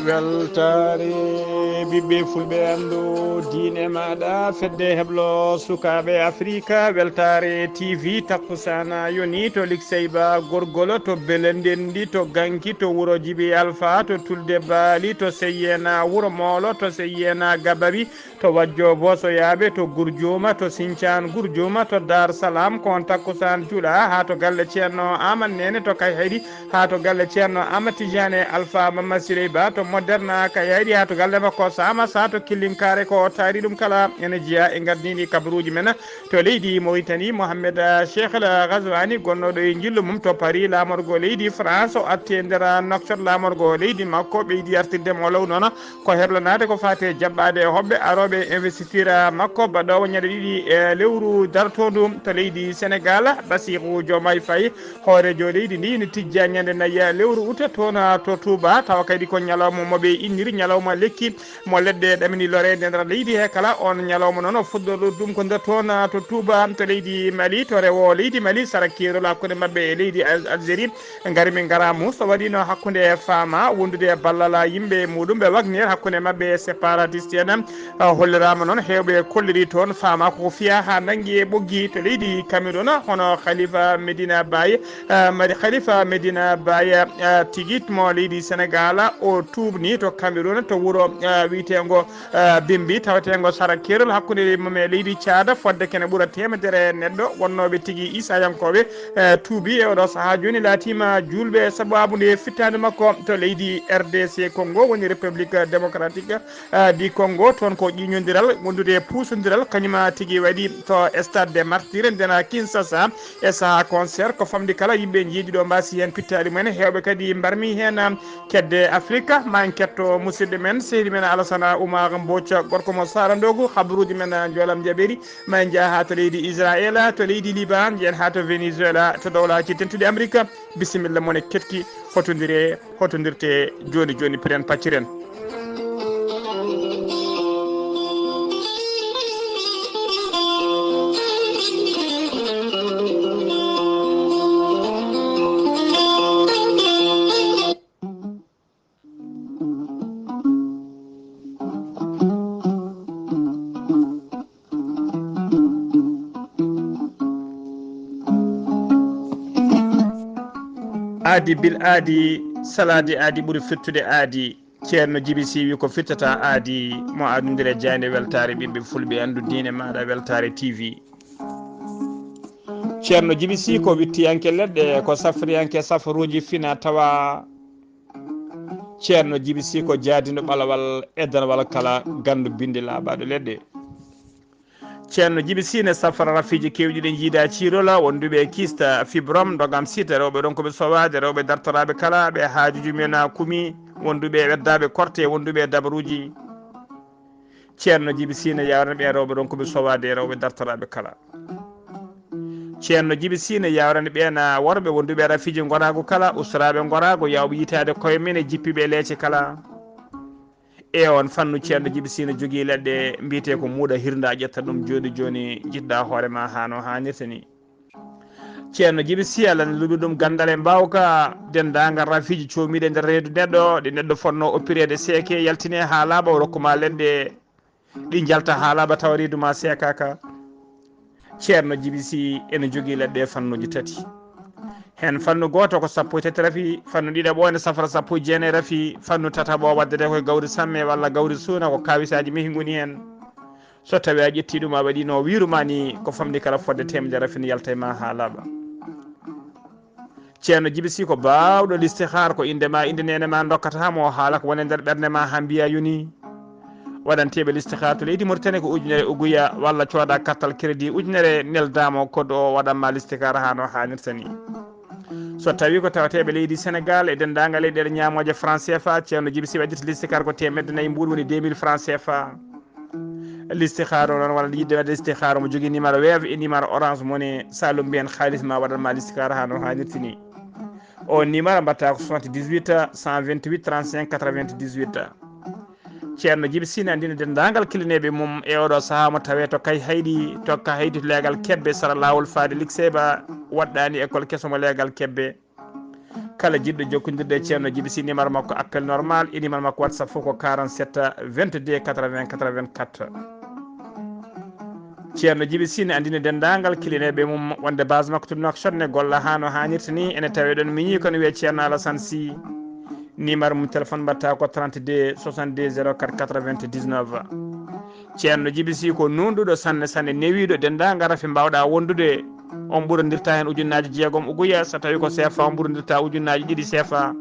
weltare ɓiɓɓe fulɓe andu diine maɗa fedde heblo sukaɓe afrique weltare tv takkusana yoni to likseyba gorgolo to belendendi to ganki to wuuro djibi alpha to tulde baali to seyyena wuuro moolo to seyyena gabaɓi to wajjo bosoyaɓe to gourdioma to sinthiane gourdioma to dar salam kon takkusan juuɗa ha to galle ceerno amad nene to kay hayɗi ha to galle ceerno amad tidiane alpha mamad sirey ba to moderna kay hayɗi ha to galle makko sama sa to killinkare ko taari ɗum kala ene jeeya e gardini kabaruji men to leydi mauritanie mohammed cheikh el ghazwani gonnoɗo e jillu mum to paris lamorgo leydi france o atti e nder noktot lamorgo leydi makko ɓeydi artirdemo law noon ko heblanade ko fate jaɓɓade hoɓɓe aroɓe investiture makko baɗowo ñande ɗiɗi e lewru dartodu to leydi sénégal Bassirou Diomaye Faye hoorejo leydi ndi ne tijja ñande nayyi lewru août toon to Touba tawa kadi ko ñalawma moɓe inniri ñalawma lekki mo leɗɗe ɗamini lorede nder leydi he kala on ñalawma noon fuɗɗoɗo ɗum ko nder toon to Touba to leydi Mali to rewo leydi Mali sarakirol hakkude mabɓe e leydi Algérie gari min garamu so waɗino hakkude fama wondude ballal yimɓe muɗum ɓe wagnir hakkude mabɓe séparatiste en hollirama noon hewɓe kolliri toon fama koko fiya ha nangui e ɓoggi to leydi Cameroun hono Khalifa Medina Baye Khalifa Medina Baye tigui mo leydi Sénégal o tubni to Cameroun to wuuro witego Bimbi tawetego sarakirol hakkude mum e leydi Thiada fodde kene ɓuura temedere neɗɗo wonnoɓe tigui isayankoɓe tuubi e oɗo saaha joni laatima julɓe sababude fittade makko to leydi RDC Congo woni république démocratique du Congo toon ko ƴiñodiral wondude puusodiral kañuma tigui waɗi to stade des martyrs ndena Kinshasa e saaha concert ko famdi kala yimɓe jiiɗi ɗo mbasi hen pittade mumen hewɓe kadi mbarmi hen kedde Afrique ma en ketto musidɗo men sehdi men Alassane Oumar Mbocca gorko mo Sarandogu habaruji men joolam jaɓeri ma en jaa ha to leydi Israël to leydi Liban jen ha to Venezuela to dowlaji tentuɗi Amérique bisimilla moon e ketki hotodirte joni joni piren pacciren aadi bil aadi salade aadi ɓuuri fettude aadi ceerno Djiby Sy wi ko fittata aadi mo adodire jayde weltare ɓiɓɓe fulɓe andu diine maɗa weltare TV ceerno Djiby Sy ko wittiyanke leɗɗe ko safriyanke safaruji fina tawa ceerno Djiby Sy ko jaadino ɓalawal edanwal kala gandu binde laaɓaɗo leɗɗe ceerno Djiby Sy ne safara rafiji kewɗi ɗe jiida cirola wonduɓe kista fibrom dogam sita rewɓe ɗon koɓe sowade rewɓe dartoraɓe kala ɓe haajuji men kumi wonduɓe weddaɓe korte wonduɓe dabaruji ceerno Djiby Sy ne yawrana ɓe rewɓe ɗon koɓe sowade rewɓe dartoraɓe kala ceerno Djiby Sy ne yawrana ɓen worɓe wonduɓe rafiji gonago kala ustaraɓe gonago yawɓe yitade koye men e jippiɓe leece kala e on fannu ceerno Djiby Sy ne jogui leɗɗe mbiyete ko muuɗa hirda ƴetta ɗum joni joni jiɗɗa hoorema ha no hannirta ni ceerno Djiby Sy Allah ne luɓi ɗum gandal e mbawka dendagal rafiji comiɗe nder reedu neɗɗo ɗe neɗɗo fonno oppirede seeke yaltine ha laaɓa o rokkuma leɗɗe ɗi jalta ha laaɓa tawa reedu ma seekaka ceerno Djiby Sy ene jogui leɗɗe fannuji tati hen fannu goto ko sappo e tati rafi fannu ɗiɗaɓo ene safara sappo e jeenayi rafi fannu tataɓo waddete koye gawri samme walla gawri suuna ko kawisaji mehi goni hen so tawi a ƴetti ɗum a waɗi no wiruma ni ko famɗi kala fodde temedere rafi ne yalta e ma ha laaɓa ceerno Djiby Sy ko bawɗo listihar ko indema inde nene ma dokkatamo haala ko wone nder ɓerde ma ha mbiya yoni waɗanteɓe listihar to leydi Mauritanie ko ujunere uguya walla cooda kartal crédit ujunere neldamo code o waɗanma listihar ha no hannirta ni so tawi ko tawateɓe leydi Sénégal e dendagal leyɗele ñamoje franc CFA ceerno Djiby Sy waɗirta listihar ko temedde nayyi mbuɗ woni 2000 franc CFA l'istikhara non wala yidde wadde istikhara mo jogi numéro Wave e numéro Orange Money salum mbiyen khalis ma waɗanma l'istikhara ha no hannirti ni o numéro mbatta ko 78 128 35 98 ceerno Djiby Sy andina dendagal kilineɓe mum e oɗo saaha mo tawe to kay hayɗi tokka haydi to leegal kebbe sara lawol faade likseba waɗɗani école keso mo leegal kebbe kala jiɗɗo jokkodirde e ceerno Djiby Sy numéro makko appel normal e numéro makko WhatsApp fof ko 47 22 80 84 ceerno Djiby Sy ne andina dendagal kilineɓe mum wonde base makko to Nouakchott ne golla ha no hannirta ni ene tawe ɗon miñi kono wiye ceerno Alassane Sy numéro mum téléphone mbatta ko 32 62 04 99 ceerno Djiby Sy ko nunɗuɗo sanne sanne newiɗo dendagal rafi mbawɗa wondude on ɓurodirta hen ujunnaji jeegom uguya so tawi ko CFA on ɓurodirta ujunnaji ɗiɗi CFA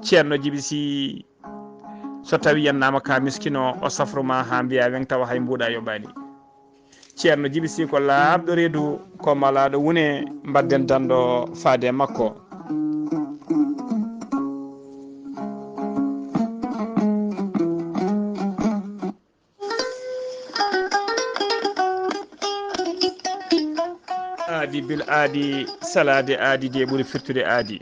ceerno Djiby Sy so tawi yannama ka miskino o safruma ha mbiya wen tawa hay mbuɗa yoɓani ceerno Djiby Sy ko laaɓɗo reedu ko malaɗo wune mbadden danɗo faade makko aadi bil aadi salade aadi de ɓuuri firtude aadi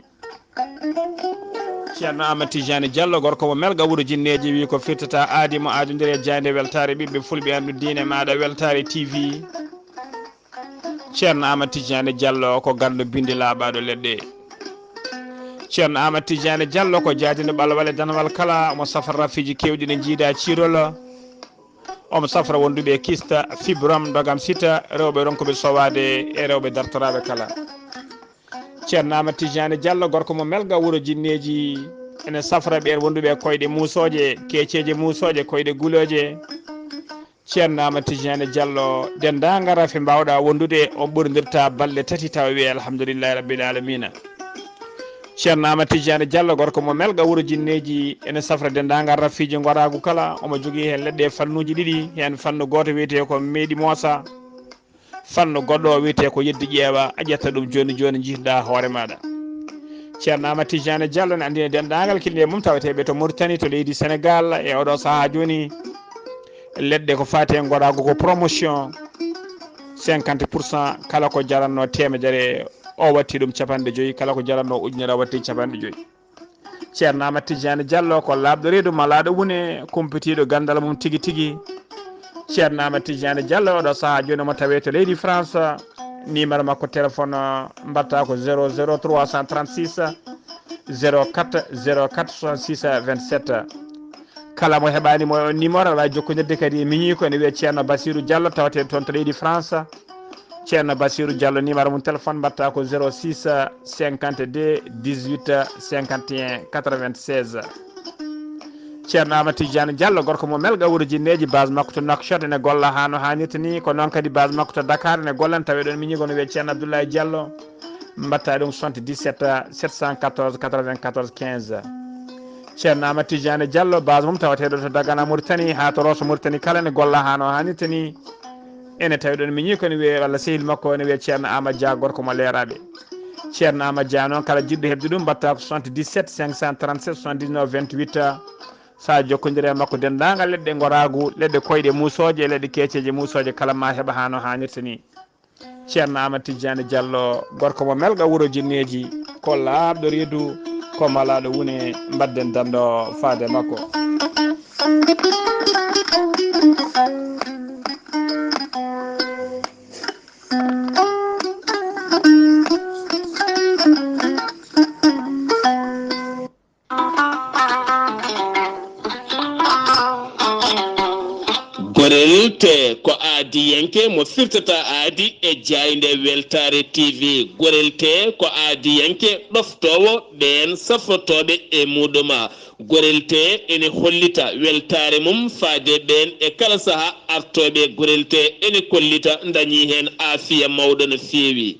ceerno Amadou Tidiane Diallo gorko mo melga wuuro jinneji wi ko firtata aadi mo aadodiri e jande weltare ɓiɓɓe fulɓe andu diine maɗa weltare TV ceerno Amadou Tidiane Diallo ko garɗo binde laaɓaɗo leɗɗe ceerno Amadou Tidiane Diallo ko jaadino ɓalwal e danwal kala omo safra rafiji kewɗi ne jiida cirol omo safra wonduɓe kista fibrom dogam sita rewɓe ronkoɓe sowade e rewɓe dartoraɓe kala ceerno Amadou Tidiane Diallo gorko mo melga wuuro jinneji ene safra ɓe wonduɓe koyɗe musoje keceje musoje koyɗe guloje ceerno Amadou Tidiane Diallo dendagal rafi mbawɗa wondude o ɓurdirta balɗe tati tawa wiye alhamdoulillahi rabbil alamina ceerno Amadou Tidiane Diallo gorko mo melga wuuro jinneji ene safra dendagal rafiji goragu kala omo jogui hen leɗɗe fannuji ɗiɗi hen fannu goto wiyete ko meeɗi moosa fannu goɗɗo o wiyete ko yeddi ƴeewa a ƴetta ɗum joni joni jiiɗɗa hoore maɗa ceerno Amadou Tidiane Diallo ne andine dendagal kilne mum tawateɓe to Mauritanie to leydi Sénégal e oɗo saaha joni leɗɗe ko fati e goɗago ko promotion 50% kala ko jaranno temedere o watti ɗum capanɗe joyyi kala ko jaranno ujunere o watti capanɗe joyyi ceerno Amadou Tidiane Diallo ko laaɓɗo reedu malaɗo wune kumpitiɗo gandal mum tigui tigui ceerno Amadou Tidiane Diallo oɗo saaha joni mo tawe to leydi France numéro makko téléphone mbatta ko 00 336 04 04 66 27 kala mo heɓani mo numéro aɗa wawi jokkodirde kadi miñi ko ene wiye ceerno Bassirou Diallo tawate toon to leydi France ceerno Bassirou Diallo numéro mum téléphone mbatta ko 06 52 18 51 96 ceerno Amadou Tidiane Diallo gorko mo melga wuuro jinneji base makko to Nouakchott ene golla ha no hannirta ni ko noon kadi base makko to Dakar ene gollan tawe ɗon miñi gono wiye ceerno Abdoulaye Diallo mbatta ɗum 77 714 94 15 ceerno Amadou Tidiane Diallo base mum tawateɗo to Dagana Mauritanie ha to Rosso Mauritanie kala ene golla ha no hannirta ni ene tawi ɗon miñi kono wiye walla sehil makko ene wiye ceerno Amadou Dia gorko mo leeraɓe ceerno Amadou Dia noon kala jiɗɗo hebde ɗum mbatta ko 77 537 79 28 sa jokkodiri e makko dendagal leɗɗe goragu leɗɗe koyɗe musoje leɗɗe keceje musoje kala ma heeɓa ha no hannirta ni ceerno Amadou Tidiane Diallo gorko mo melga wuuro jinneji ko laaɓɗo reedu ko malaɗo wune mbadden danɗo faade makko gorelte ko aadi yanke mo firtata aadi e jayde weltare TV gorelte ko aadi yanke ɗoftowo ɓen safotoɓe e muɗuma gorelte ene hollita weltare mum faade ɓen e kala saaha artoɓe gorelte ene kollita dañi hen aafiya mawɗo no feewi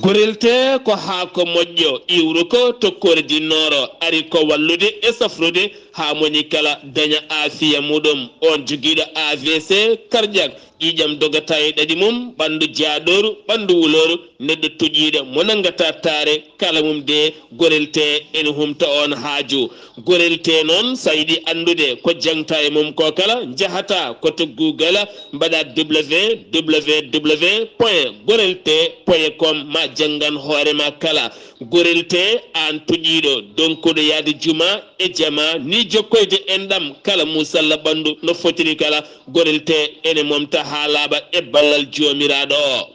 gorelte ko haako moƴƴo iwru ko tokkore dinnoro ari ko wallude e safrude ha moni kala daña afiya muɗum on jogiiɗo AVC cardiaque ƴiƴam dogata e ɗaɗi mum ɓandu jaaɗoru ɓandu wuloru neɗɗo toƴiɗo mo nangata taare kala mum de gorelte ene humta on haaju gorelte noon sa yiɗi andude ko jangta e mum ko kala jahata koto Google mbaɗa www.gorelte.com ma jangan hoorema kala gorelte an toƴiɗo donkuɗo yaade juma e jama ni jokkoyde enɗam kala musalla ɓandu no fotiri kala gorelte ene momta ha laaɓa e ballal jomiraɗo o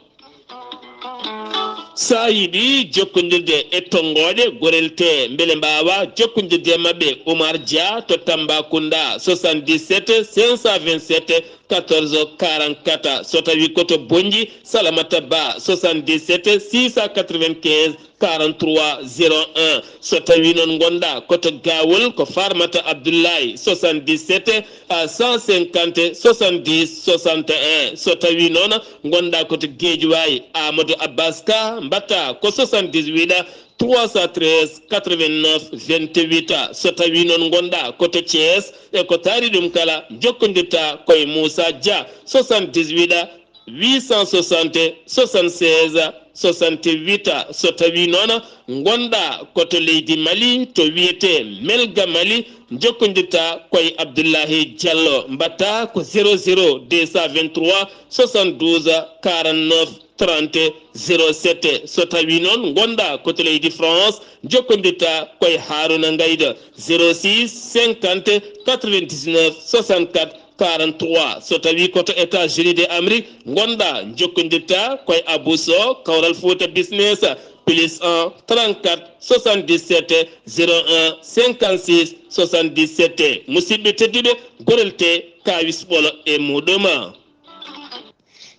sa yiɗi jokkodirde e tongoɗe gorelte beele mbawa jokkodirde mabɓe Oumar Dia to Tambacounda 77 527 14 44 so tawi koto Bonji Salamata Ba 77 695 43 01 so tawi noon gonɗa koto Gawol ko Farmata Abdoulaye 77 150 70 61 so tawi noon gonɗa koto Guédiawaye Amadou Abbas Ka mbatta ko 78 313 89 28 so tawi noon gonɗa koto Thiès e ko taari ɗum kala jokkodirta koye Moussa Dia 78 860 76 68 so tawi noon gonɗa koto leydi Mali to wiyete Melga Mali jokkodirta koye Abdoullahi Diallo mbatta ko 00 223 72 49 30 07 so tawi noon gonɗa koto leydi France jokkodirta koye Haruna Ngayda 06 50 99 64 43 so tawi koto États-Unis d'Amérique gonɗa jokkodirta koye Abousso Kawral Fouta Business plus 1 34 77 01 56 77 musidɓe tedduɓe gorelte kawisɓolo e muɗuma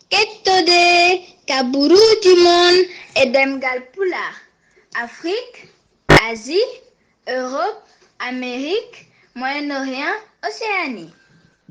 kettode kaburuji mon e demgal pulaar Afrique, Asie, Europe, Amérique, Moyen-Orient, Océanie.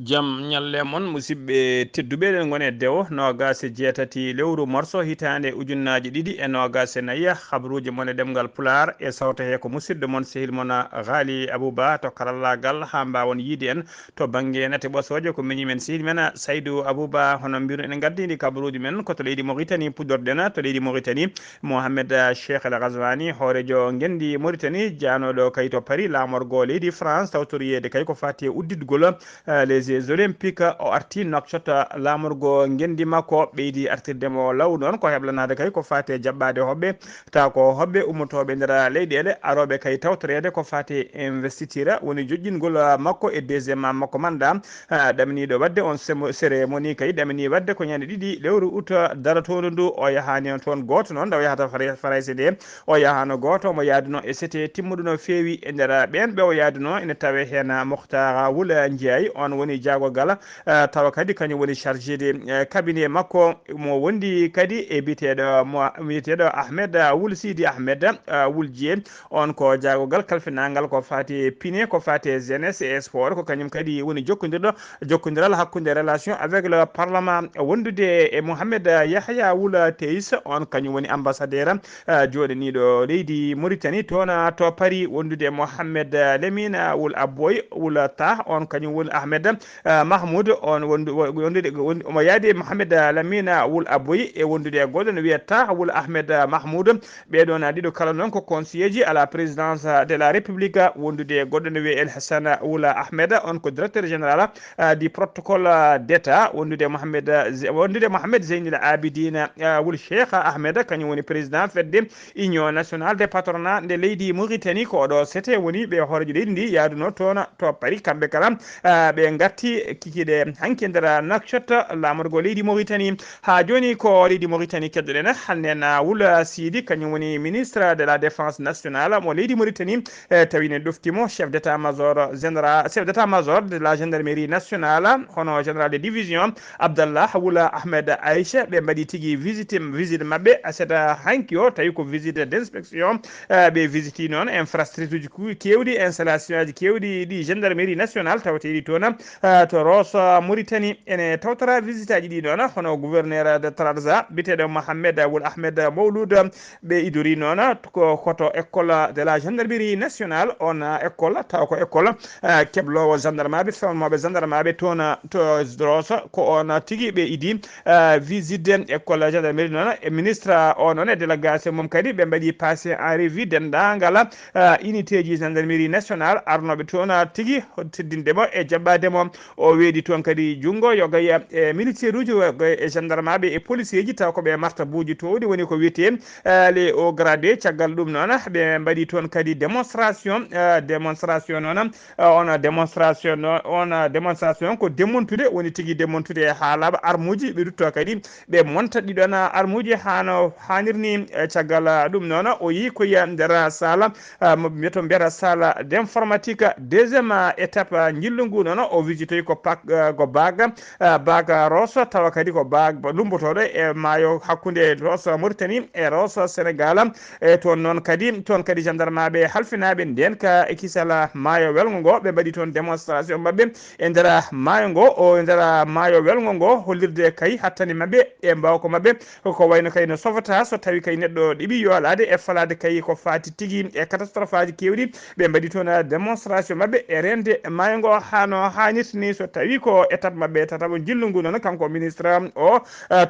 Jam nyalle mon musidɓe tedduɓe ɗen gone dewo nogas e jeetati lewru morso hitande ujunnaji ɗiɗi e nogas e nayyi habaruji mon e ɗemgal pular e sawta he ko musidɗo mon sehil mon Ghali Abouba to karallagal ha mbawon yiide en to banggue nate ɓosoje ko miñimen sehil men Saydou Abouba hono mbiru enen gaddidi kabaruji men koto leydi Mauritanie puɗɗorɗen to leydi Mauritanie Mohamed Cheikh El Ghazouani hoorejo gendi Mauritanie janoɗo kay to Paris lamorgo leydi France tawtoriyede kay ko fati e uddidgol les Jeux olympiques o arti nokkata lamorgo gendi makko ɓeydi artirdemo law noon ko heblanade kay ko fate jabbade hobɓe taw ko hobɓe ummotoɓe nder leyɗele aroɓe kay tawtorede ko fate investiture woni joƴƴingol makko e deuxiéme makko manda ɗaminiɗo wadde on cérémonie kay ɗamini wadde ko ñande ɗiɗi lewru août daratodu ndu o yahani toon goto noon daw yahata farayse de o yahano goto mo yaduno e sete timmuɗo no fewi e nder ɓen ɓe o yaduno ene tawe hen Mokhtar Wula Ndiaye on woni jagogala tawa kadi kañum woni chargé de cabinet makko mo wondi kadi e biteɗo Ahmed Wul Sidi Ahmed Wul Dieng on ko jagogal kalfinagal ko fati pine ko fati jeunesse et sport ko kañum kadi woni jokkodiral hakkude relation avec le parlement wondude e Mohamed Yahya Wul Teis on kañum woni ambassadeur joɗaniɗo leydi Mauritanie toona to Paris wondude Mohamed Lemina Wul Aboy Wul Ta on kañum woni Ahmed Mahmoud on wondude omo yaadi Mohamed Lamina Wul Aboy e wondude goɗɗo no wiyata Wul Ahmed Mahmoud ɓeɗon ɗiɗo kala noon ko conseiller ji à la présidence de la République wondude goɗɗo no wiye El Hassan Wul Ahmed on ko directeur général du protocole d'état wondude Mohamed Zeynil Abidine Wul Cheikh Ahmed kañum woni président fedde union nationale des patronats nde leydi Mauritanie ko oɗo sete woni ɓe hoorejo leydi ndi yaduno toon to Paris kamɓe kala ɓe gatti kikiɗe hanke nder Nouakchott lamorgo leydi Mauritanie ha joni ko leydi Mauritanie keddoɗen hannen Wul Sidi kañum woni ministre de la défense nationale mo leydi Mauritanie tawine ɗoftimo chef d'état major de la gendarmerie nationale hono général de division Abdallah Wul Ahmed Aïcha ɓe mbaɗi tigui visite mabɓe aseɗa hanki o tawi ko visite d'inspection ɓe visiti noon infrastructure uji kewɗi installation aji kewɗi ɗi gendarmerie nationale tawateɗi toon to Rosso Mauritanie ene tawtara visite aji ɗi noon hono gouverneur de Trarza biteɗo Mohamed Ould Ahmed Mawloud ɓe idori noon ko koto école de la gendarmerie nationale on école taw ko école keblowo gendarmeɓe fewnoɓe gendarmeɓe toon to Rosso ko on tigui ɓe idi visite école gendarmerie noon e ministre o noon e délégation mum kadi ɓe mbaɗi passé en revue dendagal unité ji gendarmerie nationale arnoɓe toon tigui teddindemo e jaɓɓademo o weeɗi toon kadi junggo yo gaya e militaire uji e gendarmeɓe e policier ji taw koɓe martabuji towɗi woni ko wiyete les hauts gradés caggal ɗum noon ɓe mbaɗi toon kadi démonstration noon on démonstration ko démontude woni tigui démontude e haalaɓa armuji ɓe rutto kadi ɓe monta ɗiɗon armuji hano hanirni caggal ɗum noon o yi koye nder sala mbiyato mbiyata sala d' informatique deuxiéme étape jillu ngu noon o visitoyi ko baga Rosso tawa kadi ko baga lumbotoɗo e maayo hakkude Rosso Mauritanie e Rosso Sénégal e toon noon kadi gendarmeɓe halfinaɓe nden ka e kisala maayo welgo ngo ɓe mbaɗi toon démonstration mabɓe e nder maayo ngo o nder maayo welgo ngo hollirde kay hattani mabɓe e mbawko mabɓe ko wayno kay no sauvetage so tawi kay neɗɗo ɗiɓi yoolade e falade kay ko fati tigui e catastrophe aji kewɗi ɓe mbaɗi toon démonstration mabɓe e rende maayo ngo hano hannirtini so tawi ko étape mabɓe tataɓo jillu ngu noon kanko ministre o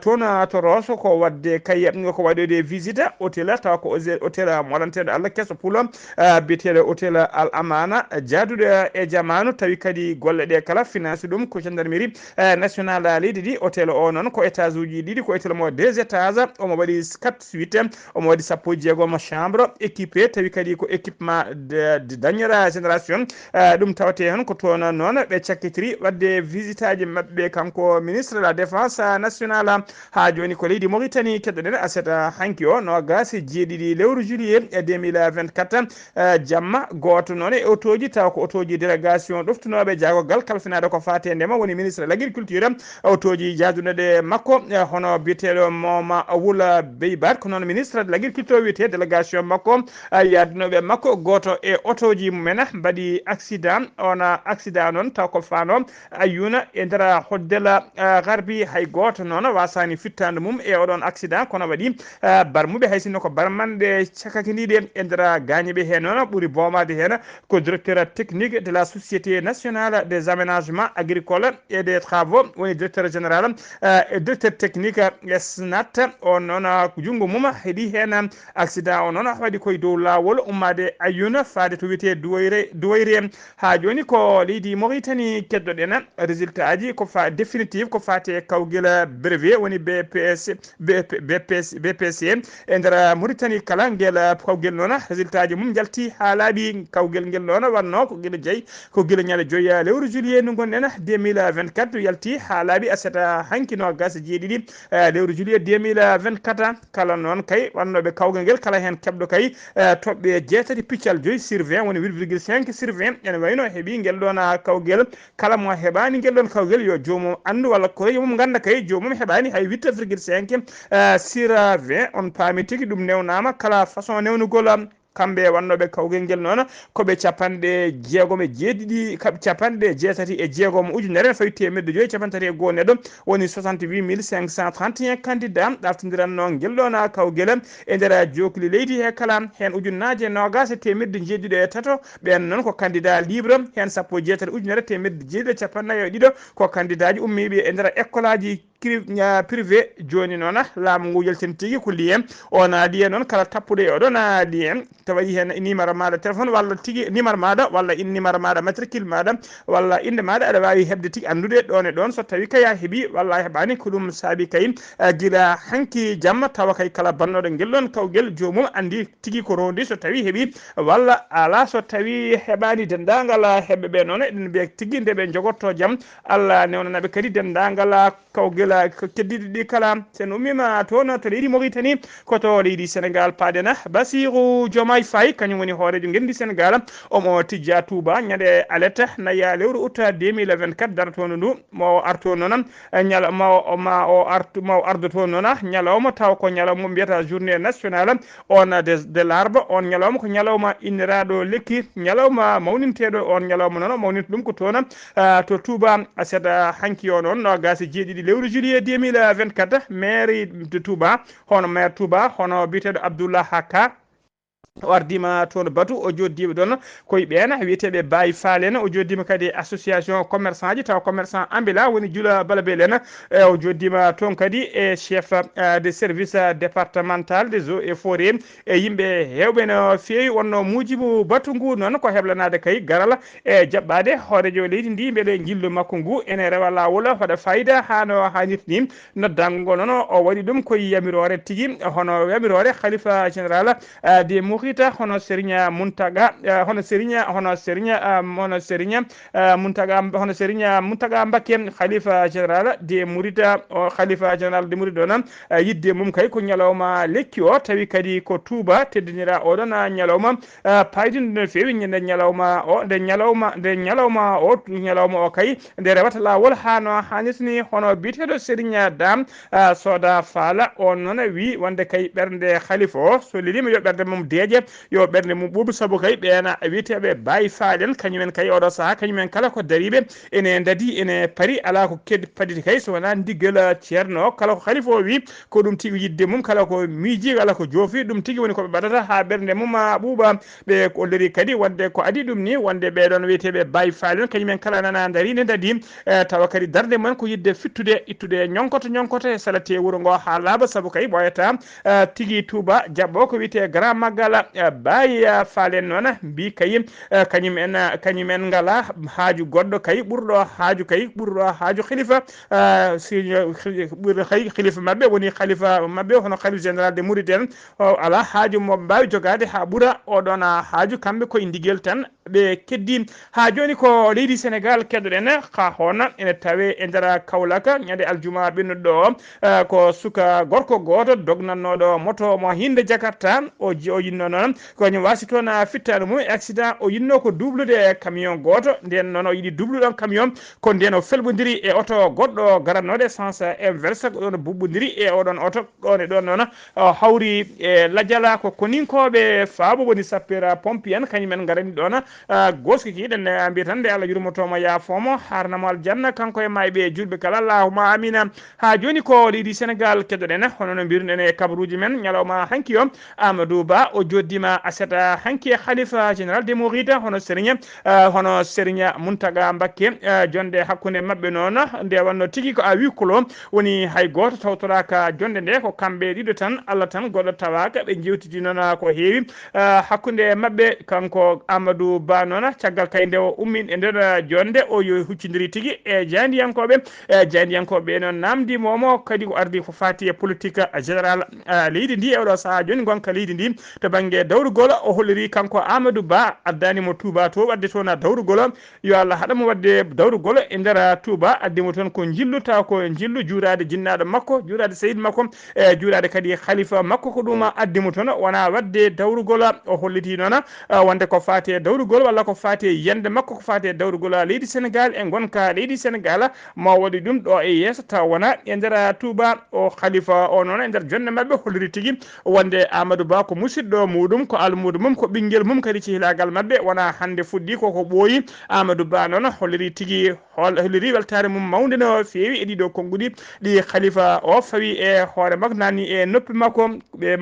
toon to Rosso ko wadde kay ko waɗode visite hôtel taw ko hôtel moɗanteɗo Allah kesso pulo biyeteɗo hôtel Al Amana jaaduɗo e jamanu tawi kadi golle ɗe kala finance ɗum ko gendarmerie nationale leydi ɗi hôtel o noon ko étage uji ɗiɗi ko hôtel mo 2 étages omo waɗi 4 suite omo waɗi 16 chambre équipé tawi kadi ko équipement de dernière génération ɗum tawate hen ko toon noon ɓe cakkitiri wadde visite aji mabɓe kanko ministre de la défense nationale ha joni ko leydi Mauritanie keddoɗen aseta hanki o no gasi jeeɗiɗi lewru juillet 2024 jamma goto noon e autoji taw ko autoji délégation ɗoftunoɓe jaagogal kalfinade ko fate ndema woni ministre de l' agriculture autoji jaadunoɗe makko hono biyeteɗo Moma Wula Beybat ko noon ministre de l' agriculture wiyete délégation makko yaadunoɓe makko goto e autoji mumen mbaɗi accident ona accident noon taw ko fano Ayouna e nder hoddela garbi hay goto noon wasani fittande mum e oɗon accident kono waɗi barmuɓe hay sinno ko barmanɗe cakakidiɗe e nder gañeɓe hen noon ɓuuri bomade hen ko directeur technique de la société nationale des aménagements agricoles et des travaux woni directeur général e directeur technique SNAT on noon junggo mum heeɗi hen accident o noon waɗi koye dow lawol ummade Ayouna faade to wiyete Douayré ha joni ko leydi Mauritanie keddoɗen résultat aji ko définitive ko fate kawguel brevet woni BPC e nder Mauritanie kala guel kawguel noon résultat ji mum jalti ha laaɓi kawguel nguel noon wanno ko guila jeeyi ko guila ñande joyya lewru juillet ndu gonɗen 2024 yalti ha laaɓi aseta hankino gasa jeeɗiɗi lewru juillet 2024 kala noon kay wannoɓe kawgal nguel kala hen keɓɗo kay toɓɓe jeetati piccal 2 sur 20 woni 8,5 sur 20 ene wayno heeɓi nguel ɗon kawguel kala mo heɓani nguel ɗon kawguel yo jomum andu walla ko yomum ganda kay jomum heɓani hay 8,5 sur 20 on paami tigui ɗum newnama kala façon newnugol kamɓe wannoɓe kawgel ngel noon koɓe capanɗe jeegom e jeeɗiɗi capanɗe jeetati e jeegom ujunere fawi temedde joyyi capantati e goho neɗɗo woni 68 531 candidat ɗaftodiranno ngel ɗon kawguel e nder jokli leydi he kala hen ujunnaje nogas e temedde jeeɗiɗo e tato ɓen noon ko candidat libre hen sappo e jeetati ujunere temedde jeeɗiɗo capannayyo e ɗiɗo ko candidat ji ummiɓe e nder école aji privé joni noon laamu ngu yaltini tigui ko lien on lien noon kala tappuɗo e oɗon lien tawayi hen numéro maɗa téléphone walla tigui numéro maɗa walla in numéro maɗa matricule maɗa walla inde maɗa aɗa wawi hebde tigui andude ɗon e ɗon so tawi kaya heeɓi walla heeɓani ko ɗum saabi kay guila hanki jamma tawa kay kala bannoɗo nguel ɗon kawguel jomum andi tigui ko rondi so tawi heeɓi walla ala so tawi heɓani dendagal heɓɓeɓe noon eɗen mbiya tigui nde ɓe jogotto jaam Allah newnanaɓe kadi dendagal kawguel la keddiɗi ɗi kala sen ummima toon to leydi Mauritanie koto leydi Sénégal paadena Bassirou Diomaye Faye kañum woni hoorejo ngendi Sénégal omo tijja Touba ñande aletta naya lewru août 2024 daratono ndu mo arto noon ñala ma o ardo toon noon ñalawma taw ko ñalawma mbiyata journée nationale on de l'arbre on ñalawma ko ñalawma inniraɗo lekki ñalawma mawninteɗo on ñalawma noon mawninta ɗum ko toon to Touba seeɗa hanki o noon no gasi jeeɗiɗi lewru juillet 2024 mairie de Touba hono maire Touba hono biteɗo Abdoullah Haka o ardima toon batu o joddima ɗon koye ɓen wiyeteɓe Baye Falen o joddima kadi association commerçant ji taw commerçant ambila woni Djula Balabel en o joddima toon kadi e chef de service départemental des eaux et forêts e yimɓe hewɓe no feewi wonno Mujibou Batu ngu noon ko heblanade kay garal e jaɓɓade hoorejo leydi ndi beele jillu makko ngu ene rewa lawol waɗa fayida hano hannirta ni noddango ngo noon o waɗi ɗum koye yamirore tigui hono yamirore khalifa général des Mourita hono Serigne Muntaga hono Serigne Muntaga Mbacké khalifa général des Mourida o khalifa général des Mourida non yidde mum kay ko ñalawma lekki o tawi kadi ko Touba teddinira oɗon ñalawma paydinde no fewi ñande ñalawma o nde ñalawma o kay nde rewata lawol hano hannirtani hono biteɗo Serigne Dame Soda Fala on noon wi wonde kay ɓernde khalifa o so lelima yo ɓernde mum deeƴe yo ɓernde mum ɓuuɓi saabu kay ɓeena wiyeteɓe Baye Falen kañumen kay oɗo saaha kañumen kala ko dariɓe ene dadi ene paari ala ko keddi paditi kay so wona ndiggal ceerno kala ko khalifa o wi ko ɗum tigui yidde mum kala ko miiji walla ko joofi ɗum tigui woni koɓe mbaɗata ha ɓernde mum ɓuuɓa ɓe kolliri kadi wonde ko adi ɗum ni wonde ɓeɗon wiyeteɓe Baye Falen kañumen kala nana daari ne dadi tawa kadi darde mumen ko yidde fittude ittude ñonkoto e salate wuuro ngo ha laaɓa saabu kay ɓoyata tigui Touba jaɓɓo ko wiyete grand magal Baye Falen noon mbi kay kañumen ngala haaju goɗɗo kay ɓurɗo haaju khalifa khalifa mabɓe woni khalifa mabɓe hono khalifa général de Mouride en ala haaju mo mbawi jogade ha ɓuura oɗon haaju kamɓe koye ndigel tan ɓe keddi ha joni ko leydi Sénégal keddoɗen ha hono ene tawe e nder Kaolack ñande aljuma ɓennuɗo o ko suka gorko goto dognannoɗo moto mo hinde Jakarta o yinno noon koñum wasi toon fittade mum accident o yinno ko dublude camion goto nden noon o yiiɗi dubluɗon camion ko nden o felɓodiri e oto goɗɗo garannoɗo sens inverse ko ɗon buɓɓodiri e oɗon oto ɗon e ɗon noon hawri e ladiala ko koninkoɓe faabo woni sapeur pompier en kañumen garani ɗon goski kiɗen mbiya tan nde Allah yurmotomo yaafomo harnamo aljanna kanko e mayɓe julɓe kala allahuma amina ha joni ko leydi Sénégal keddoɗen hono no mbiruɗen e kabaruji men ñalawma hanki o Amadou Ba o joddima aseta hanki e khalifa général des Mourides hono Serigne Muntaga Mbacké jonde hakkude mabɓe noon nde wanno tigui ko a wi kulo woni hay goto tawtoraka jonde nde ko kamɓe ɗiɗo tan Allah tan goɗɗo tawaka ɓe jewtidi noon ko heewi hakkude mabɓe kanko Amadou Ba noon caggal kay nde o ummi e nder jonde o yo huccidiri tigui e jandiyankoɓe noon namdi momo kadi ko ardi ko fati e politique général leydi ndi e oɗo saaha joni gonka leydi ndi to banggue dawrugol o holliri kanko Amadou Ba addanimo Touba to wadde toon dawrugol yo Allah haɗamo wadde dawrugol e nder Touba addimo toon ko jillu taw ko jillu juurade jinnaɗo makko juurade seydi makko e juurade kadi khalifa makko ko ɗum addimo toon wona wadde dawrugol o holliti noon wonde ko fati e dawrugol walla ko fati e yende makko ko fati e dawrugol leydi Sénégal e gonka leydi Sénégal ma waɗi ɗum ɗo e yesso taw wona e nder Touba o khalifa o noon e nder jonde mabɓe holliri tigui wonde Amadou Ba ko musidɗo muɗum ko almudo mum ko ɓinguel mum kadi cihlagal mabɓe wona hande fuɗɗi koko ɓooyi Amadou Ba noon holliri tigui holliri weltare mum mawde no fewi e ɗiɗo konguɗi ɗi khalifa o fawi e hoore makko nanni e noppi makko ɓe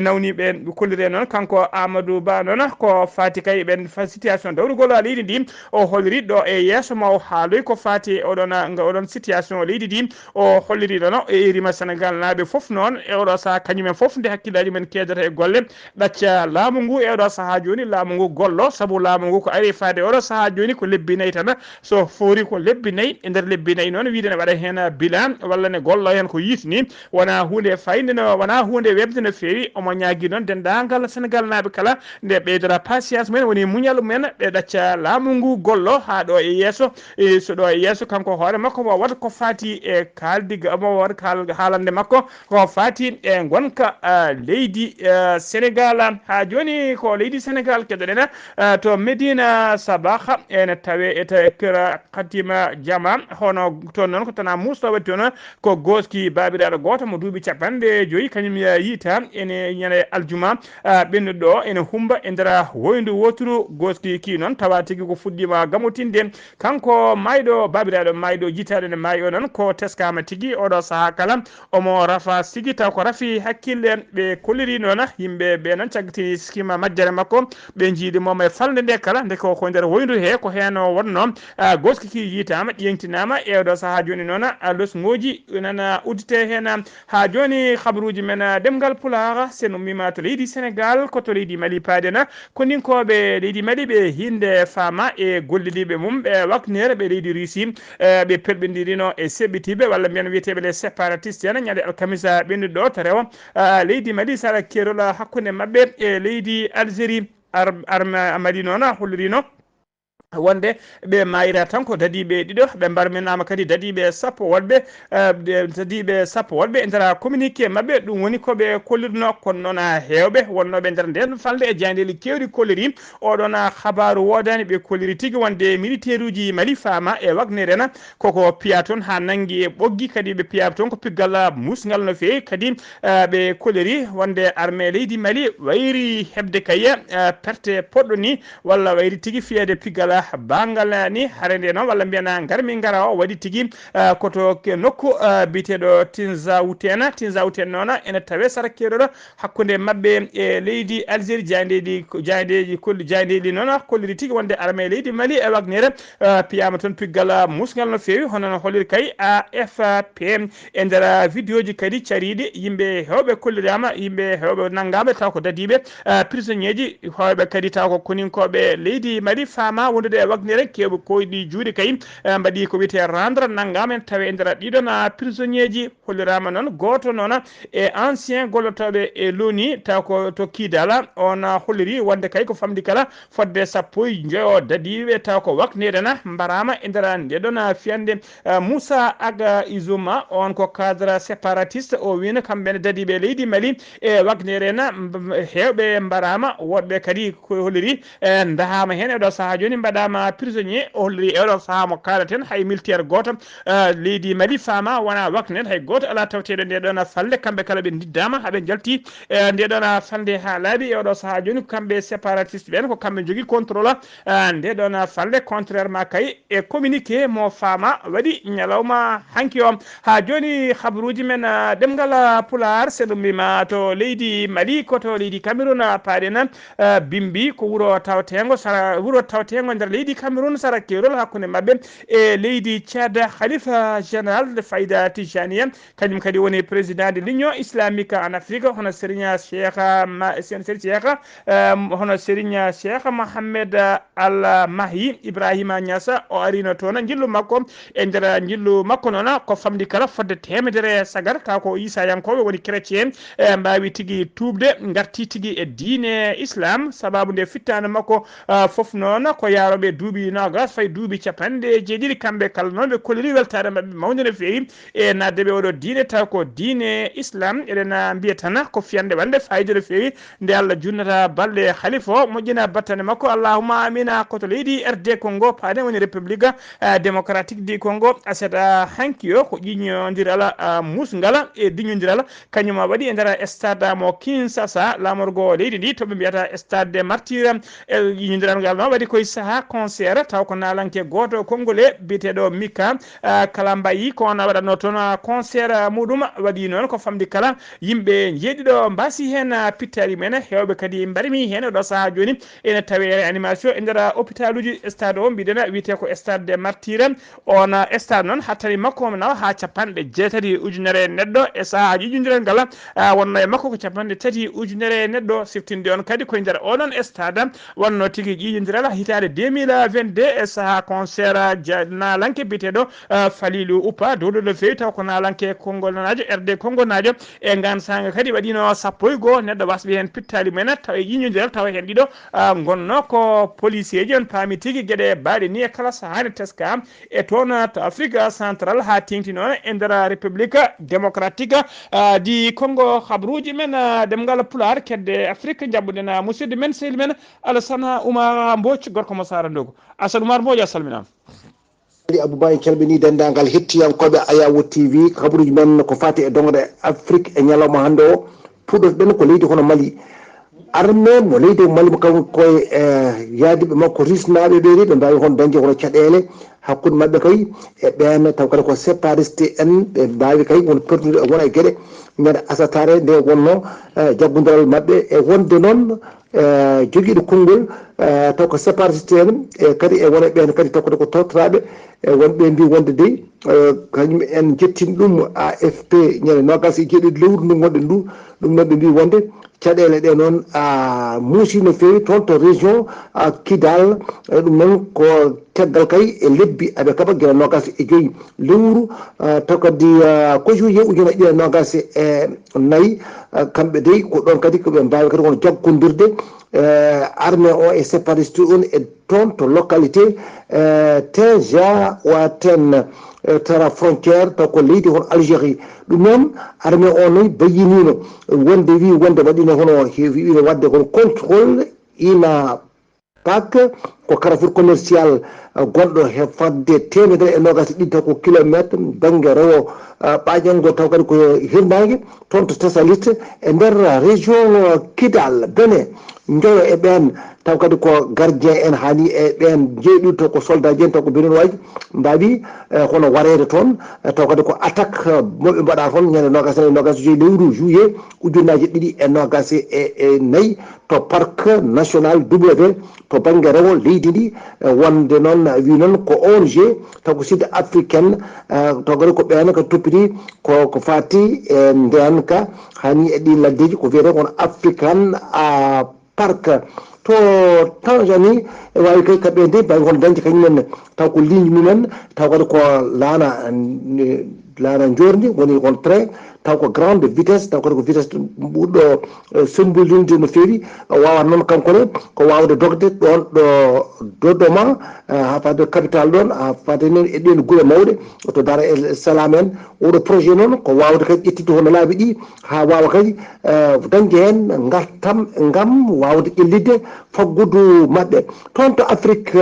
nawni ɓe kollire noon kanko Amadou Ba noon ko fati kay ɓen situation dawrugol leydi ndi o holliri ɗo e yesso ma o haaloy ko fati oɗon situation leydi ndi o holliri ɗon e irima Sénégal naaɓe foof noon e oɗo saaha kañumen foof nde hakkillaji men kedata e golle ɗacca laamu ngu e oɗo saaha joni laamu ngu gollo saabu laamu ngu ko ari fade oɗo saaha joni ko lebbi nayyi tan so foori ko lebbi nayyi e nder lebbi nayyi noon wiide ne waɗa hen bilan walla ne gollo hen ko yitni wona hunde fayde wona hunde webde no fewi omo ñaagui noon dendagal Sénégal naaɓe kala nde ɓeydora patience mumen woni woni muñal men ɓe ɗacca laamu ngu gollo ha ɗo e yesso so ɗo e yesso kanko hoore makko mo wat ko fati e kaldiga mo wat haalande makko ko fati e gonka leydi Sénégal ha joni ko leydi Sénégal keɗoɗen to Medina Sabaha ene tawe e kira Katima Jama hono toon noon ko tana mustoɓe toon ko goski babiraɗo goto mo duuɓi 50 kañum yiita ene ñande aljuma ɓennuɗo ene humba e nder woyndu woturu goski ki noon tawa tigui ko fuɗɗima gamotinde kanko mayɗo babiraɗo mayɗo jitaɗo ne maayi o noon ko teskama tigui oɗo saaha kala omo rafa sigi taw ko rafi hakkille ɓe kolliri noon yimɓe ɓe noon caggati skima majjere makko ɓe jiiɗimomo e falde nde kala nde ko nder woyndu he ko hen wonno goski ki yitama ƴeŋtinama e oɗo saaha joni noon losgoji nana uddite hen ha joni habaruji men demgal Pulaar sen ummima to leydi Sénégal koto leydi Mali paadena koninkoɓe leydi Mali ɓe hinde fama e gollidiɓe mum ɓe waknere ɓe leydi Russie ɓe pelɓedirino e seɓɓitiɓe walla mbiyen wiyeteɓe les séparatiste en ñande alkamisa ɓennuɗo to rewa leydi Mali sara kerol hakkude mabɓe e leydi Algérie Mali noon hollirino wonde ɓe mayira tan ko dadiɓe ɗiɗo ɓe mbarminama kadi dadiɓe sappo woɗɓe e nder communiqué mabɓe ɗum woni koɓe kollirno kono noon hewɓe wonnoɓe nder nden falde e jayndeli kewɗi kolliri oɗon habaru wodani ɓe kolliri tigui wonde militaire uji Mali fama e wagnere en koko piya toon ha naggui e ɓoggi kadi ɓe piya toon ko piggal musgal no fewi kadi ɓe kolliri wonde armée leydi Mali wayri hebde kaye perte poɗɗo ni walla wayri tigui fiyede piggal bangal ni harende noon walla mbiyana garmi gara o waɗi tigui koto nokku biteɗo Tinzawuten noon ene tawe sara keɗoɗo hakkude mabɓe e leydi Algérie jayndeji noon kolliri tigui wonde armée leydi Mali e wagnere piyama toon piggal musgal no fewi hono holliri kay AFP e nder vidéo ji kadi cariɗi yimɓe hewɓe kollirama yimɓe hewɓe naggaɓe taw ko dadiɓe prisonnier ji hewɓe kadi taw ko koninkoɓe leydi Mali fama wondude e wagnere kewɓe koyɗi juuɗe kay mbaɗi ko wiyete rendre naggama en tawe e nder ɗiɗon prisonnier ji hollirama noon goto noon e ancien gollotoɓe e loni taw ko to Kidal on holliri wonde kay ko famdi kala fodde 15 dadiɓe taw ko waknede na mbarama e nder ndeɗon fiyande Moussa Aga Izuma on ko cadre séparatiste o wino kamɓene dadiɓe leydi Mali e wagnere na hewɓe mbarama woɗɓe kadi ko holliri dahama hen eɗo saaha joni mbaɗama prisonnier o holliri e oɗo saaha mo kalaten hay militaire goto leydi Mali fama wona waknede hay goto ala tawteɗo ndeɗon falle kamɓe kala ɓe diddama haaɓe jalti ndeɗon falde ha laaɓi e oɗo saaha joni kamɓe séparatiste ɓen ko kamɓe jogui contrôle ndeɗon falle contrairement kay e communiqué mo fama waɗi ñalawma hanki o ha joni habaruji men ɗemgal Pulaar seɗum mbima to leydi Mali koto leydi Cameroun paaɗen bimbi ko wuuro tawtengo nder leydi Cameroun sara kerol hakkude mabɓe e leydi Tchad Khalifa général de Fayda Tijaniya kañum kadi woni président de l'union islamique en Afrique hono Serigne Cheikh Mohammed Al Mahi Ibrahima Niassa o arino toon jillu makko e nder jillu makko noon ko famdi kala fodde temedere sagar taw ko isayankoɓe woni chrétien mbawi tigui tubde garti tigui e diine islam sababu nde fittane makko foof noon ko yaroɓe duuɓi nogas fayi duuɓi 50 kamɓe kala noon ɓe kolliri weltare mabɓe mawde no fewi e naddeɓe oɗo diine taw ko diine islam eɗen mbiya tan ko fiyande wande fayida no fewi nde Allah junnata balɗe khalifa o moƴƴina battane makko allahumma amina koto leydi RD Congo paaden woni république démocratique du Congo aseɗa hanki o ko ƴiñodiral musgal e diñodiral kañum waɗi e nder stade mo Kinshasa lamorgo leydi ndi toɓe mbiyata stade des martyrs e ƴiñodiral ngal noon waɗi koye saaha concert taw ko nalanke goto congolais biteɗo Mika kala mbayi ko on waɗatno toon concert muɗum waɗi noon ko famdi kala yimɓe jeeɗiɗo mbasi hen pittari men hewɓe kadi mbarimi hen ɗo saaha joni ene tawe réanimation e nder hôpital uji stade o mbiɗen wiyete ko stade des martyrs on stade noon hattani makko nawa ha 60 ujunere neɗɗo e saahaji ƴiƴudiral ngal wonno e makko ko 3 ujunere neɗɗo siftinde on kadi koye nder oɗon stade wonno tigui ƴiƴodiral hitande 2022 e saha concert nalanke biteɗo Falilou Upa dowɗo no fewi taw ko nalanke Konngol najo RD Konngol najo e gansanga kadi waɗino sappo e goho neɗɗo wasɓe hen pittali mumen taw e yiñodira taw hen ɗiɗo gonno ko policier ji on paami tigui gueɗe baɗe ni e kala sahani teska e toon to Afrique central ha tengti noon e nder république démocratique di Congo habruji men demgal pular kedde Afrique jabbuɗen musidɗo men sehil men Alassane Oumar Mbodj gorko mo Sara Ndogo Alassane Oumar Mbodj a salminama Aboubaye calmini dendagal hettiyankoɓe Ayawo TV kabaruji men ko fati e dongde Afrique e ñalawma hande o puɗɗotoɗen ko leydi hono Mali armée mo leydi Mali mo kanko koye yaadiɓe makko risnaɓe ɓeɗi ɓe mbawi hon dañde hono caɗele hakkude mabɓe kay e ɓen taw kadi ko sépariste en ɓe mbawi kay won perdude wona e gueɗe ñande asatare nde wonno jaggodiral mabɓe e wonde noon joguiɗo konngol taw ko sépariste en e kadi e wona ɓen kadi taw ko tawtoraɓe wonɓe mbi wonde dey kañum en jettini ɗum AFP ñande nogas e jeeɗiɗi lewru ndu gonɗen ndu ɗum noon ɓe mbi wonde caɗele ɗe noon muusi no fewi toon to région Kidal ɗum noon ko teggal kay e lebbi aɓe kaɓa guila nogas e joyyi lewru taw kadi ko juillet ujunnaje ɗiɗi e nogas e nayyi kamɓe dey ko ɗon kadi koɓe mbawi kadi kono jaggodirde armée o e sépariste on e toon to localité Teja Waten tara frontière taw ko leydi hono Algérie ɗum noon armée o noon bayinino wonde wi wonde waɗino hono wiino wadde kono contrôle ina PAC ko carrefour commercial gonɗo he fadde temedere e nogas ɗiɗi taw ko kilométre banggue rewo ɓaƴango taw kadi ko hirnage toon to Tessalite e nder région Kidal Bénin joyo e ɓen taw kadi ko gardien en hani e ɓen jeeɗiɗo taw ko soldat ji en taw ko benin waji mbawi hono warede toon taw kadi ko attaque moɓe mbaɗa toon ñande nogas e nogas joyi lewru juillet ujunnaje ɗiɗi e nogas e nayyi to parc national W to banggue rewo leydi ndi wonde noon wi noon ko ONG taw ko sud africaine taw kadi ko ɓen ko toppiti ko fati e nden ka hani e ɗi laddeji ko wiyete kono african parc to Tanzanie e wawi kay kamɓe nde mbawi hono dañde kañumen taw ko ligne mumen taw kadi ko laana jordi woni on train taw ko grande vitesse taw kadi ko vitesse ɓurɗo sembolinde no fewi wawat noon kankone ko wawde dogde ɗon ɗo Dodoma ha fade capital ɗon ha fade noon e ɗen guure mawɗe to Dar el Salam en oɗo projet noon ko wawde kadi ƴettide hono laabi ɗi ha wawa kadi dañde hen gartam gam wawde ƴellidde faggudu mabɓe toon to Afrique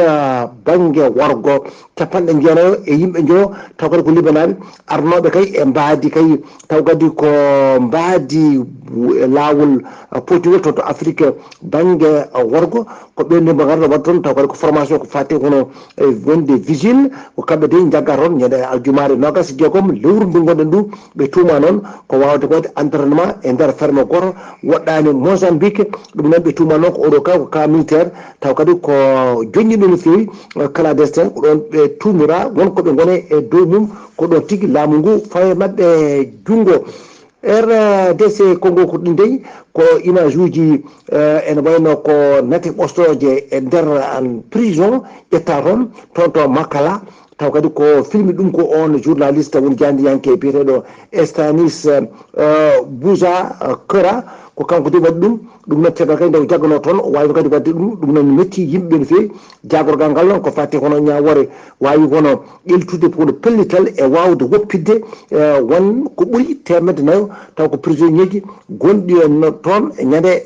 banggue worgo capanɗe jeenayo e yimɓe joo taw kadi ko libanaɓe arnoɓe kay e mbaadi kay taw kadi ko mbaadi lawol politique to Afrique banggue worgo ko ɓenne mbo garno wadde toon taw kadi ko formation ko fate hono wonde vigile ko kamɓe de jagga toon ñande aljumare nogas jeegom lewru ndu gonɗen ndu ɓe tuuma noon ko wawde wade entraînement e nder ferme goto woɗɗani Mozambique ɗum noon ɓe tuuma noon ko oɗo ka ko cas militaire taw kadi ko joññiɗo no fewi clandestin ko ɗon ɓe tuumira wonko ɓe gone e dow mum ko ɗon tigui laamu ngu fawe mabɓe junggo RDC Congo ko ɗum dey ko image uji ene wayno ko nati ɓostoje e nder prison ƴetta toon to Makala taw kadi ko filmi ɗum ko on journaliste woni jandiyanke biyeteɗo Stanis Bouza Kera ko kanko de waɗi ɗum noon tegal kadi nde jaggano toon o wawi kadi wadde ɗum noon metti yimɓe no fewi jagorgal ngal noon ko fatti hono ñawore wawi hono ƴeltude hono pellital e wawde woppidde won ko ɓuuri 100 taw ko prisonnier ji gonɗi toon e ñande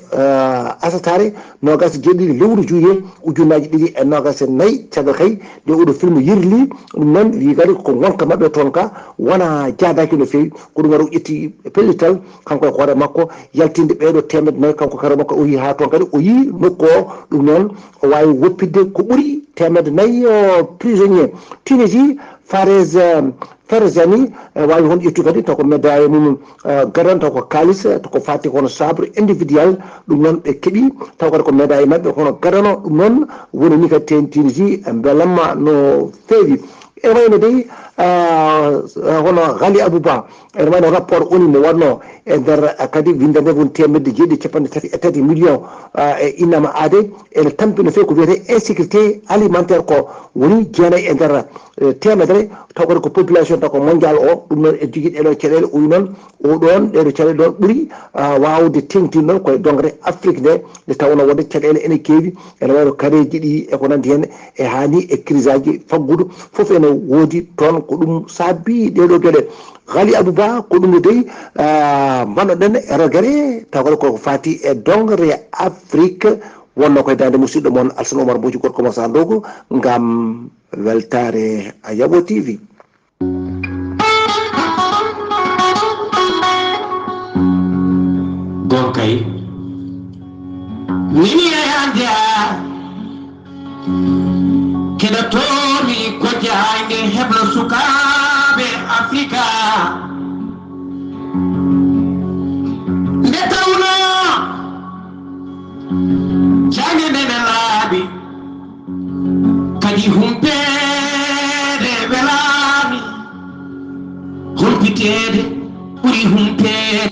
asatare nogas jeeɗiɗi lewru juillet ujunnaje ɗiɗi e nogas e nayyi caggal kay nde oɗo film yirli ɗum noon wi kadi ko gonka mabɓe toon ka wona jadaki no fewi ko ɗum waɗa ƴetti pellital kanko e hoore makko yaltinde ɓeɗo 100 kanko kare makko o yi ha toon kadi o yi nokku o ɗum noon o wawi woppidde ko ɓuuri 100 o prisonnier Tunisie Farzani wawi hon ƴettu kadi taw ko médaille mum garan taw ko kalis ko fatti hono sabre individuel ɗum noon ɓe keeɓi taw kadi ko médaille mabɓe hono garano ɗum noon woni ni kadi ten Tunisie beelamma no feewi e wayno dey hono Ghali Abouba en wayno rapport oni mo wonno e nder kadi windande won temedde jeeɗiɗi capanɗe tati million e innama aade ene tampino fewi ko wiyete insécurité alimentaire ko woni jeenayi e nder temedere taw ko population taw ko mondial o ɗum noon e jogui ɗeɗo caɗele uyi noon oɗon ɗeɗo caɗele ɗon ɓuuri wawde tengtinde noon koye dongre Afrique nde tawno wonde caɗele ene keewi ene wayno kareji ɗi e ko nandi hen e hani e crise aji faggudu foof ene woodi toon ko ɗum saabi ɗeɗo gueɗe Ghali Abouba ko ɗum dey mbannoɗen e rogere taw ko fati e dongre Afrique wonno koye dande musidɗo moon Alassane Oumar Mbodji gorko mo Sandogo ngam weltare a Yabo TV. Gonkay nini ayande keɗotoomi ko jayde heblo sukaaɓe Afrika nde tawno jayde nene laaɓi kadi humpeede welaami humpiteede ɓuri humpeede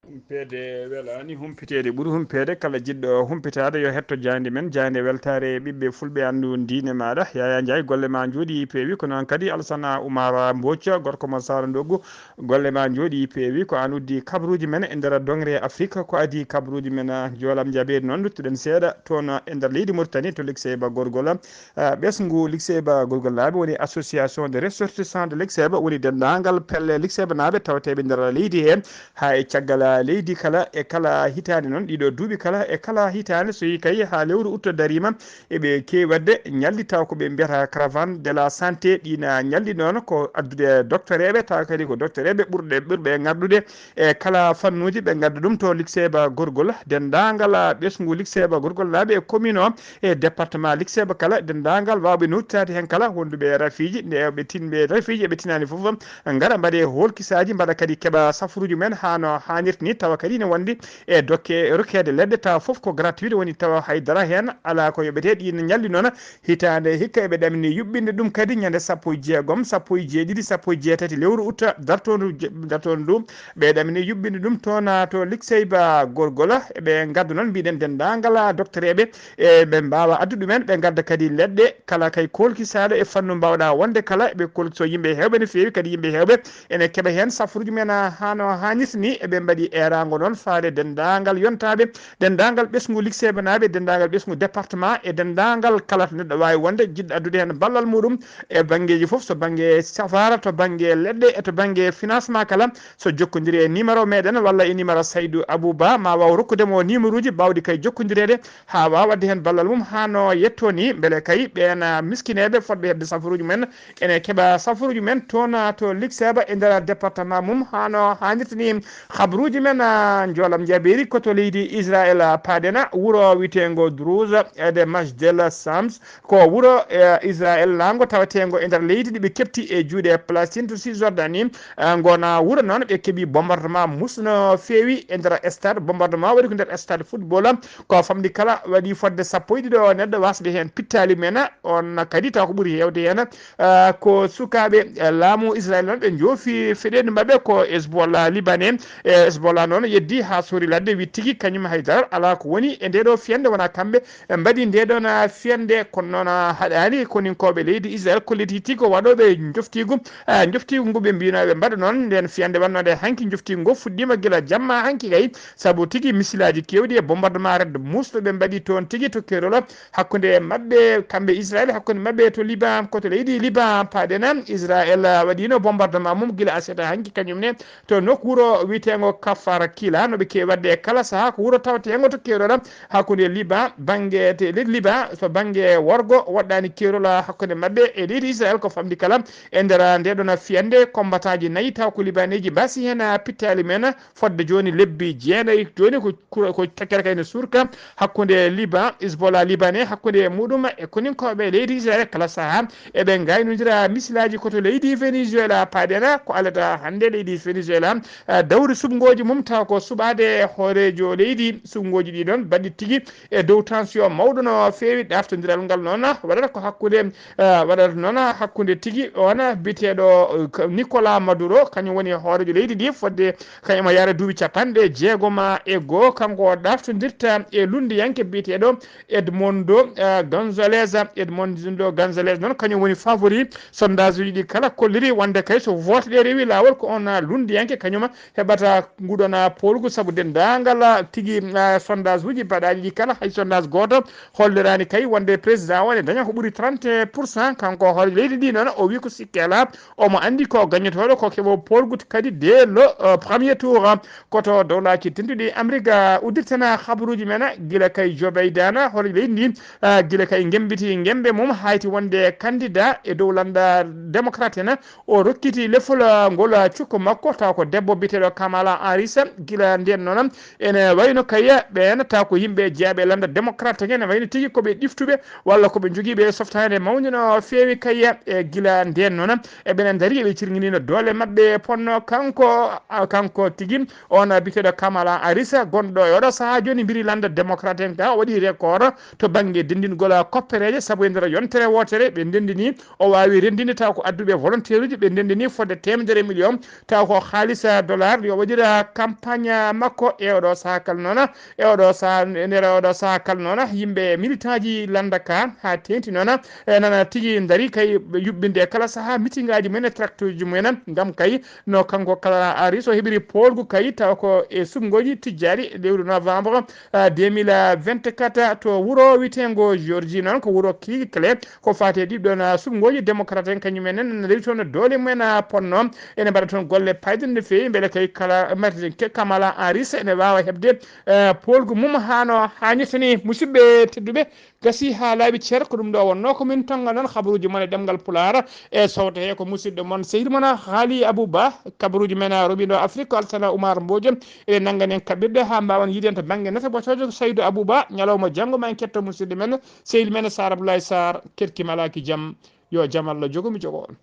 humpede welani humpitede ɓuuri humpede kala jiɗɗo humpitade yo hetto jandi men jande weltare ɓiɓɓe fulɓe andu diine maɗa Yaya Ndiaye golle ma jooɗi peewi ko noon kadi Alassane Oumar Mbodji gorko mo Sara Ndoggu golle ma jooɗi peewi ko an uddi kabaruji men e nder dongre Afrique ko adi kabaruji men joolam jaaɓede noon duttuɗen seeɗa toon e nder leydi Mauritanie to Lekseba Gorgol ɓesgu Lekseba Gorgol laaɓe woni association de ressortissants de Lekseba woni dendagal pelle Lekseba naɓe tawateɓe nder leydi he ha e caggal leydi kala e kala hitande noon ɗiɗo duuɓi kala e kala hitande so yi kay ha lewru août darima eɓe kewi wadde ñalli taw ko ɓe mbiyata caravane de la santé ɗina ñalli noon ko addude docteur eɓe taw kadi ko docteur eɓe ɓurɓe ngardude e kala fannuji ɓe gadda ɗum to Lekseba Gorgol dendagal ɓesgu Lekseba Gorgol laaɓe e commune o e département Lekseba kala dendagal wawɓe nottade hen kala wonduɓe rafiji nde ɓe tinɓe rafiji eɓe tinani foof gara mbaɗe holkisaji mbaɗa kadi keeɓa safruji men hano hannirta ni tawa kadi ne wondi e dokke rokkede leɗɗe tawa foof ko gratuit woni tawa haydara hen ala ko yoɓete ɗi ñalli noon hitande hikka eɓe ɗamini yuɓɓinde ɗum kadi ñande 16 17 17 lewru août dartondu ndu ɓe ɗamini yuɓɓinde ɗum toon to Lekseba Gorgol eɓe gadda noon mbiɗen dendagal docteur eɓe ɓe mbawa addu ɗumen ɓe gadda kadi leɗɗe kala kay kolkisaɗo e fannu mbawɗa wonde kala eɓe kolkiso yimɓe hewɓe no fewi kadi yimɓe hewɓe ene keeɓa hen safruji men hano hannirta ni eɓe mbaɗi erago noon faade dendagal yontaɓe dendagal ɓesgu Lekseba naɓe dendagal ɓesgu département e dendagal kala to neɗɗo wawi wonde jiɗɗo addude hen ballal muɗum e banggueji foof so banggue safara to banggue leɗɗe e to banggue financement kala so jokkodiri e numéro meɗen walla e numéro Saydou Abouba ma waw rokkudemo numéro uji bawɗi kay jokkodirede ha wawa wadde hen ballal mum hano yetto ni beele kay ɓen miskineɓe fodɓe hebde safaruji men ene keeɓa safaruji men toon to Lekseba e nder département mum hano hannirta ni habaruji men joolam jaberi koto leydi Israël paadena wuuro witego Drouze ede Majdel Sams ko wuuro Israël lango tawatego e nder leydi ɗiɓe kepti e juuɗe Palestine to Cisjordanie gona wuuro noon ɓe keeɓi bombardement musno feewi e nder stade bombardement waɗi ko nder stade football ko famɗi kala waɗi fodde 12 neɗɗo wasde hen pittali men on kadi taw ko ɓuuri hewde hen ko sukaɓe laamu Israël noon ɓe joofi feɗede mabɓe ko Hezbollah libanais Hezbollah noon yeddi ha sori ladde wi tigui kañum haydara ala ko woni e ndeɗo fiyande wona kamɓe mbaɗi ndeɗon fiyande kono noon haɗani koninkoɓe leydi Israël kolliti tigui ko waɗoɓe joftigu ngu ɓe mbino ɓe mbaɗa noon nden fiyande wannode hanki joftigu ngo fuɗɗima guila jamma hanki kay saabu tigui missilaji kewɗi e bombardement redde musɗo ɓe mbaɗi toon tigui to Kerol hakkude mabɓe kamɓe Israël hakkude mabɓe to Liban koto leydi Liban paɗena Israël waɗino bombardement mum guila aseta hanki kañumne to nokku wuuro witego Kafar Kila noɓe kewi wadde kala saaha ko wuuro tawatego to Kerol hakkude Liban banggue te leydi Liban so banggue worgo waɗɗani Kerol hakkude mabɓe e leydi Israël ko famɗi kala e nder ndeɗon fiyande combattant ji nayyi taw ko libaneji mbasi hen pittali men fodde joni lebbi jeenayyi joni ko takkere kayne surka hakkude Liban Hezbollah libanais hakkude muɗum e koninkoɓe leydi Israël kala saaha eɓe gaynodira missilaji koto leydi Venezuela paɗena ko alata hande leydi Venezuela dawri subgoji mum taw ko suɓade hoorejo leydi sungoji ɗi ɗon baɗɗi tigui e dow tension mawɗo no fewi ɗaftodiral ngal noon waɗata ko hakkude waɗata noon hakkude tigui on biteɗo Nicolas Maduro kañum woni hoorejo leydi ndi fodde kañum yaara duuɓi 50 kanko ɗaftodirta e lundiyanke biteɗo Edmundo Gonzalez noon kañum woni favori sondage uji ɗi kala kolliri wonde kay so vote ɗe rewi lawol ko on lundiyanke kañuma heɓata nguɗona polgu saabu dendagal tigui sondage uji mbaɗaɗi ɗi kala hay sondage goto hollirani kay wonde président o ne daña ko ɓuuri 30% kanko hoore leydi ndi noon o wi ko sikki ala omo andi ko gagnatoɗo ko keɓo polgu kadi dès le premier tour koto dowlaki tentuɗi Amérique uddirtana habaruji men guila kay Joe Biden hoore leydi ndi guila kay gembiti gembe mum hayti wonde candidat e dow landa démocrate en o rokkiti lefol ngol cukko makko taw ko debbo biteɗo Kamala Harris guila nden noon ene wayno kay ɓen taw ko yimɓe jeeyaɓe landa démocrate ene wayno tigui koɓe ɗiftuɓe walla koɓe joguiɓe softade mawde no fewi kay e guila nden noon eɓenen daari eɓe cirguinino doole mabɓe ponno kanko tigui on biteɗo Kamala Harris gonɗo e oɗo saaha joni mbiri landa démocrate en ka o waɗi record to banggue dendingol koppereje saabu e nder yontere wotere ɓe ndendini o wawi rendinde taw ko adduɓe volontaire uji ɓe ndendini fodde 100 millions taw ko haalisa dollar yo waɗira campagne makko e oɗo saaha kal noon e oɗo saaha nder oɗo saaha kal noon yimɓe militant ji landa ka ha tenti noon nana tigui daari kay yuɓɓinde kala saaha meeting aji mumen e tracteur ji mumen gam kay no kanko kala ari so heeɓiri polgu kay taw ko e sumgoji tijjari lewru novembre 2024 to wuuro witengo Georgie noon ko wuuro Cleveland ko fate ɗiɗɗon sumgoji démocrate en kañumen en rewi toon doole mumen ponno ene mbaɗa toon golle payde no fewi beele kay Kamala Harris ene wawa hebde polgu mum hano hannirtani musidɓe tedduɓe gasi ha laaɓi ceer ko ɗum ɗo wonno komin tonga noon habaruji mon e ɗemgal Pulaar e sawto he ko musidɗo moon sehil moon haali Abouba kabaruji men roɓiɗo Afrique Altana Oumar Mbodjo e nanggani en kaɓirɗe ha mbawan yiiden to banggue natabotojo Saydou Abouba ñalawma janggo ma en ketto musidɗo men sehil men Sar Abdoulaye Sarr kerkimalaki jaam yo jaam Allah jogomi jogo on